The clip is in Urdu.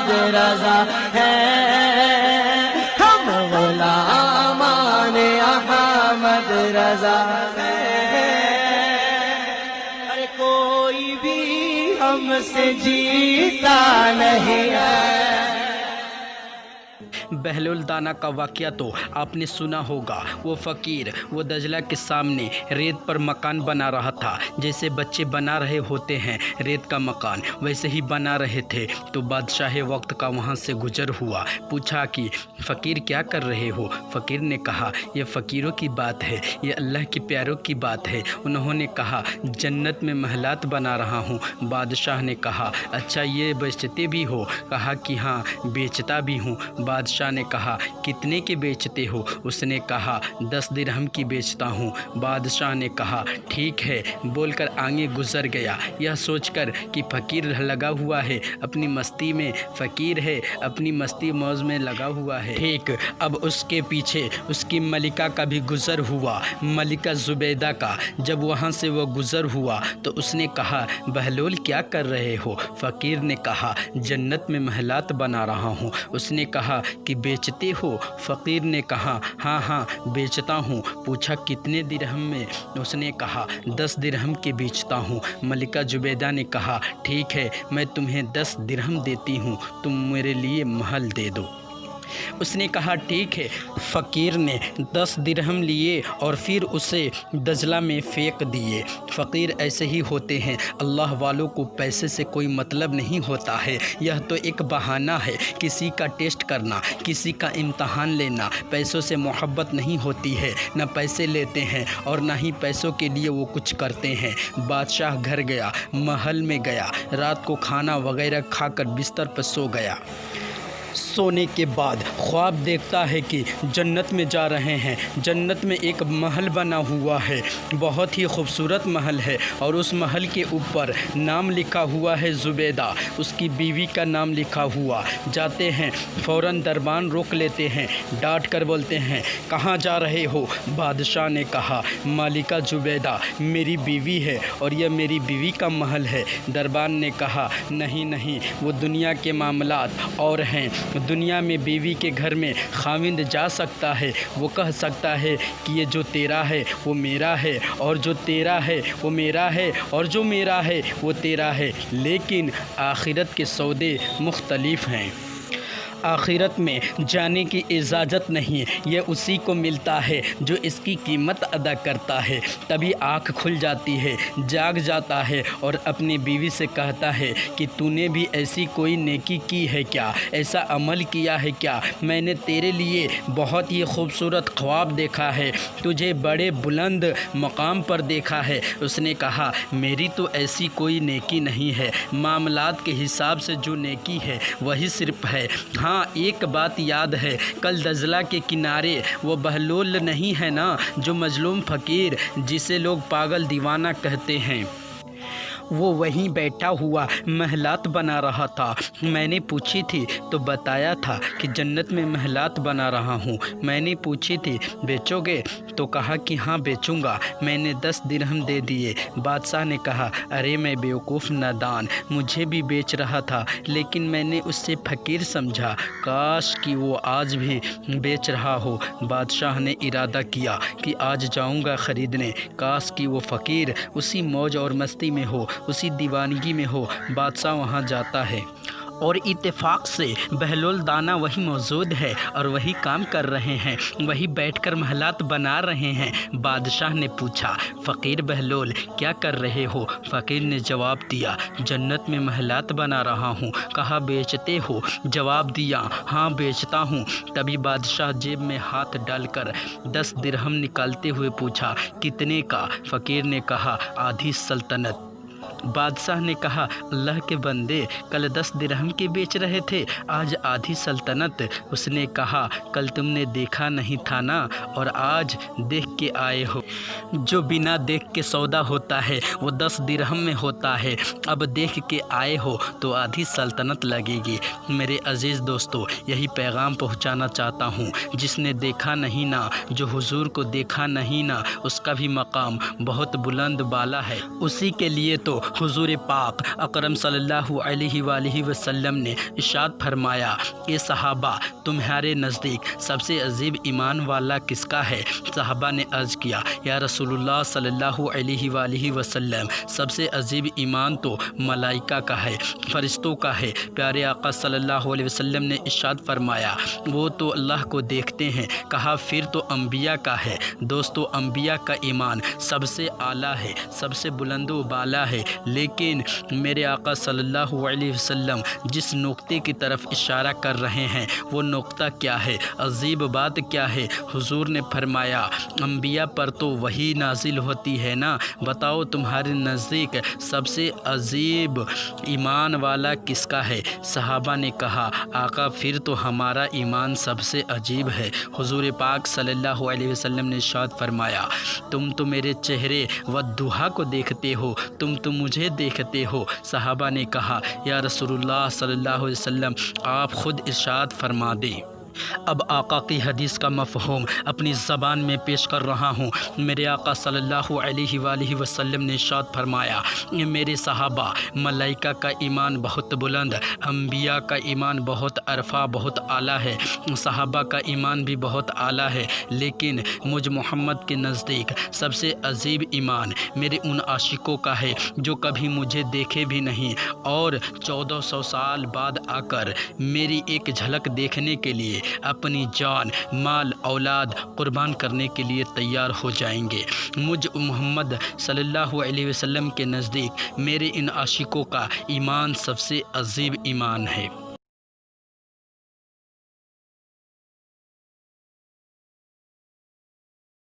احمد رضا ہیں، ہم غلامان احمد رضا ہیں، ارے کوئی بھی ہم سے جیتا نہیں ہے۔ بہلول دانا کا واقعہ تو آپ نے سنا ہوگا۔ وہ فقیر وہ دجلہ کے سامنے ریت پر مکان بنا رہا تھا، جیسے بچے بنا رہے ہوتے ہیں ریت کا مکان، ویسے ہی بنا رہے تھے تو بادشاہ وقت کا وہاں سے گزر ہوا۔ پوچھا کہ فقیر کیا کر رہے ہو؟ فقیر نے کہا یہ فقیروں کی بات ہے، یہ اللہ کے پیاروں کی بات ہے۔ انہوں نے کہا جنت میں محلات بنا رہا ہوں۔ بادشاہ نے کہا اچھا یہ بیچتے بھی ہو؟ کہا کہ ہاں بیچتا بھی ہوں۔ بادشاہ نے کہا کتنے کے بیچتے ہو؟ اس نے کہا 10 درہم کی بیچتا ہوں۔ بادشاہ نے کہا ٹھیک ہے بول کر آگے گزر گیا، یہ سوچ کر کہ فقیر لگا ہوا ہے اپنی مستی میں، فقیر ہے اپنی مستی موج میں لگا ہوا ہے۔ ٹھیک اب اس کے پیچھے اس کی ملکہ کا بھی گزر ہوا، ملکہ زبیدہ کا۔ جب وہاں سے وہ گزر ہوا تو اس نے کہا بہلول کیا کر رہے ہو؟ فقیر نے کہا جنت میں محلات بنا رہا ہوں۔ اس نے کہا کہ بیچتے ہو؟ فقیر نے کہا ہاں ہاں بیچتا ہوں۔ پوچھا کتنے درہم میں؟ اس نے کہا 10 درہم کے بیچتا ہوں۔ ملکہ زبیدہ نے کہا ٹھیک ہے میں تمہیں 10 درہم دیتی ہوں، تم میرے لیے محل دے دو۔ اس نے کہا ٹھیک ہے۔ فقیر نے 10 درہم لیے اور پھر اسے دجلہ میں پھینک دیے۔ فقیر ایسے ہی ہوتے ہیں، اللہ والوں کو پیسے سے کوئی مطلب نہیں ہوتا ہے، یہ تو ایک بہانہ ہے، کسی کا ٹیسٹ کرنا، کسی کا امتحان لینا۔ پیسوں سے محبت نہیں ہوتی ہے، نہ پیسے لیتے ہیں اور نہ ہی پیسوں کے لیے وہ کچھ کرتے ہیں۔ بادشاہ گھر گیا، محل میں گیا، رات کو کھانا وغیرہ کھا کر بستر پر سو گیا۔ سونے کے بعد خواب دیکھتا ہے کہ جنت میں جا رہے ہیں۔ جنت میں ایک محل بنا ہوا ہے، بہت ہی خوبصورت محل ہے، اور اس محل کے اوپر نام لکھا ہوا ہے زبیدہ، اس کی بیوی کا نام لکھا ہوا۔ جاتے ہیں فوراً دربان روک لیتے ہیں، ڈانٹ کر بولتے ہیں کہاں جا رہے ہو؟ بادشاہ نے کہا ملکہ زبیدہ میری بیوی ہے اور یہ میری بیوی کا محل ہے۔ دربان نے کہا نہیں نہیں وہ دنیا کے معاملات اور ہیں، دنیا میں بیوی کے گھر میں خاوند جا سکتا ہے، وہ کہہ سکتا ہے کہ یہ جو تیرا ہے وہ میرا ہے، اور جو تیرا ہے وہ میرا ہے، اور جو میرا ہے وہ تیرا ہے، لیکن آخرت کے سودے مختلف ہیں۔ آخرت میں جانے کی اجازت نہیں، یہ اسی کو ملتا ہے جو اس کی قیمت ادا کرتا ہے۔ تبھی آنکھ کھل جاتی ہے، جاگ جاتا ہے اور اپنی بیوی سے کہتا ہے کہ تو نے بھی ایسی کوئی نیکی کی ہے کیا، ایسا عمل کیا ہے کیا؟ میں نے تیرے لیے بہت ہی خوبصورت خواب دیکھا ہے، تجھے بڑے بلند مقام پر دیکھا ہے۔ اس نے کہا میری تو ایسی کوئی نیکی نہیں ہے، معاملات کے حساب سے جو نیکی ہے وہی صرف ہے۔ ہاں ایک بات یاد ہے، کل دجلہ کے کنارے وہ بہلول نہیں ہے نا، جو مظلوم فقیر جسے لوگ پاگل دیوانہ کہتے ہیں، وہ وہیں بیٹھا ہوا محلات بنا رہا تھا۔ میں نے پوچھی تھی تو بتایا تھا کہ جنت میں محلات بنا رہا ہوں۔ میں نے پوچھی تھی بیچو گے تو کہا کہ ہاں بیچوں گا۔ میں نے 10 درہم دے دیے۔ بادشاہ نے کہا ارے میں بیوقوف نادان، مجھے بھی بیچ رہا تھا لیکن میں نے اس سے فقیر سمجھا، کاش کہ وہ آج بھی بیچ رہا ہو۔ بادشاہ نے ارادہ کیا کہ آج جاؤں گا خریدنے، کاش کہ وہ فقیر اسی موج اور مستی میں ہو، اسی دیوانگی میں ہو۔ بادشاہ وہاں جاتا ہے اور اتفاق سے بہلول دانا وہی موجود ہے اور وہی کام کر رہے ہیں، وہی بیٹھ کر محلات بنا رہے ہیں۔ بادشاہ نے پوچھا فقیر بہلول کیا کر رہے ہو؟ فقیر نے جواب دیا جنت میں محلات بنا رہا ہوں۔ کہا بیچتے ہو؟ جواب دیا ہاں بیچتا ہوں۔ تبھی بادشاہ جیب میں ہاتھ ڈال کر 10 درہم نکالتے ہوئے پوچھا کتنے کا؟ فقیر نے کہا آدھی سلطنت۔ بادشاہ نے کہا اللہ کے بندے کل 10 درہم کے بیچ رہے تھے، آج آدھی سلطنت۔ اس نے کہا کل تم نے دیکھا نہیں تھا نا، اور آج دیکھ کے آئے ہو۔ جو بنا دیکھ کے سودا ہوتا ہے وہ 10 درہم میں ہوتا ہے، اب دیکھ کے آئے ہو تو آدھی سلطنت لگے گی۔ میرے عزیز دوستو یہی پیغام پہنچانا چاہتا ہوں، جس نے دیکھا نہیں نا، جو حضور کو دیکھا نہیں نا، اس کا بھی مقام بہت بلند بالا ہے۔ اسی کے لیے تو حضور پاک اکرم صلی اللہ علیہ وآلہ وسلم نے ارشاد فرمایا، اے صحابہ، تمہارے نزدیک سب سے عجیب ایمان والا کس کا ہے؟ صحابہ نے عرض کیا، یا رسول اللہ صلی اللہ علیہ وآلہ وسلم، سب سے عجیب ایمان تو ملائکہ کا ہے، فرشتوں کا ہے۔ پیارے آقا صلی اللہ علیہ وسلم نے ارشاد فرمایا، وہ تو اللہ کو دیکھتے ہیں۔ کہا پھر تو انبیاء کا ہے۔ دوستو، انبیاء کا ایمان سب سے اعلیٰ ہے، سب سے بلند و بالا ہے، لیکن میرے آقا صلی اللہ علیہ وسلم جس نقطے کی طرف اشارہ کر رہے ہیں وہ نقطہ کیا ہے؟ عجیب بات کیا ہے؟ حضور نے فرمایا، انبیاء پر تو وحی نازل ہوتی ہے نا، بتاؤ تمہارے نزدیک سب سے عجیب ایمان والا کس کا ہے؟ صحابہ نے کہا، آقا پھر تو ہمارا ایمان سب سے عجیب ہے۔ حضور پاک صلی اللہ علیہ وسلم نے ارشاد فرمایا، تم تو میرے چہرے والضحیٰ کو دیکھتے ہو، تم تو مجھے دیکھتے ہو۔ صحابہ نے کہا، یا رسول اللہ صلی اللہ علیہ وسلم، آپ خود ارشاد فرما دیں۔ اب آقا کی حدیث کا مفہوم اپنی زبان میں پیش کر رہا ہوں۔ میرے آقا صلی اللہ علیہ وآلہ وسلم نے ارشاد فرمایا، میرے صحابہ، ملائکہ کا ایمان بہت بلند، انبیاء کا ایمان بہت عرفہ، بہت اعلیٰ ہے، صحابہ کا ایمان بھی بہت اعلیٰ ہے، لیکن مجھ محمد کے نزدیک سب سے عجیب ایمان میرے ان عاشقوں کا ہے جو کبھی مجھے دیکھے بھی نہیں اور 1400 سال بعد آ کر میری ایک جھلک دیکھنے کے لیے اپنی جان، مال، اولاد قربان کرنے کے لیے تیار ہو جائیں گے۔ مجھ محمد صلی اللہ علیہ وسلم کے نزدیک میرے ان عاشقوں کا ایمان سب سے عجیب ایمان ہے۔